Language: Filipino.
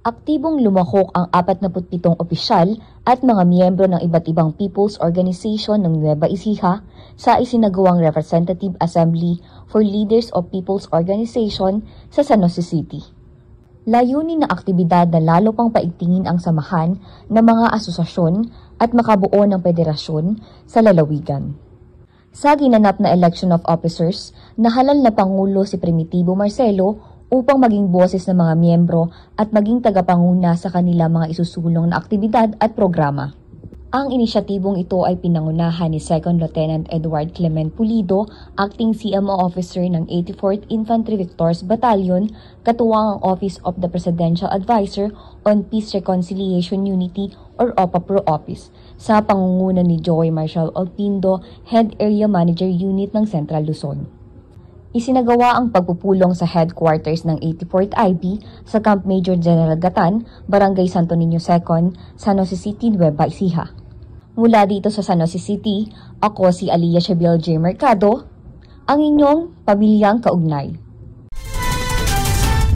Aktibong lumahok ang 47 opisyal at mga miyembro ng iba't ibang people's organization ng Nueva Ecija sa isinagawang Representative Assembly for Leaders of People's Organization sa San Jose City. Layunin ng aktibidad na lalo pang paigtingin ang samahan ng mga asosasyon at makabuo ng federasyon sa lalawigan. Sa ginanap na election of officers, nahalal na Pangulo si Primitivo Marcelo upang maging boses ng mga miyembro at maging tagapanguna sa kanila mga isusulong na aktibidad at programa. Ang inisyatibong ito ay pinangunahan ni 2nd Lieutenant Edward Clement Pulido, Acting CMO Officer ng 84th Infantry Victors Battalion, katuwang ang Office of the Presidential Advisor on Peace Reconciliation Unity or OPA-PRO Office, sa pangunguna ni Joey Marshall Olpindo, Head Area Manager Unit ng Central Luzon. Isinagawa ang pagpupulong sa headquarters ng 84th IB sa Camp Major General Gatan, Barangay Santo Niño 2nd, San Jose City, Nueva Ecija. Mula dito sa San Jose City, ako si Aliyah Shabil J. Mercado, ang inyong pamilyang kaugnay.